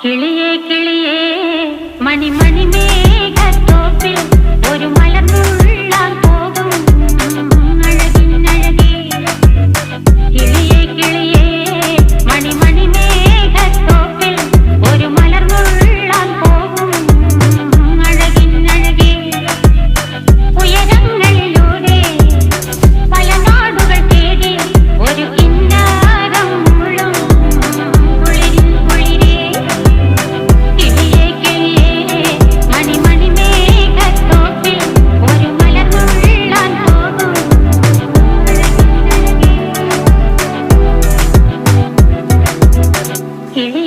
കിളിയേ കിളിയേ മണിമണി മേഘത്തോപ്പിൽ ഒരു മലർന്നുള്ളാൻ പോകും അഴകിനഴകേ. കിളിയേ കിളിയേ മണിമണി മേഘത്തോപ്പിൽ ഒരു മലർന്നുള്ളാൻ പോകും അഴകിനഴകേ. ഉയരങ്ങളിലൂടെ പല നാടുകൾ തേടി ഒരു കിന്നാരം മുഴും കുളിരിൻ കുളിരേ. കിളിയേ കിളിയേ മണിമണി മേഘത്തോപ്പിൽ ഒരു മലർന്നുള്ളാൻ പോകും അഴകിനഴകേ. കിളി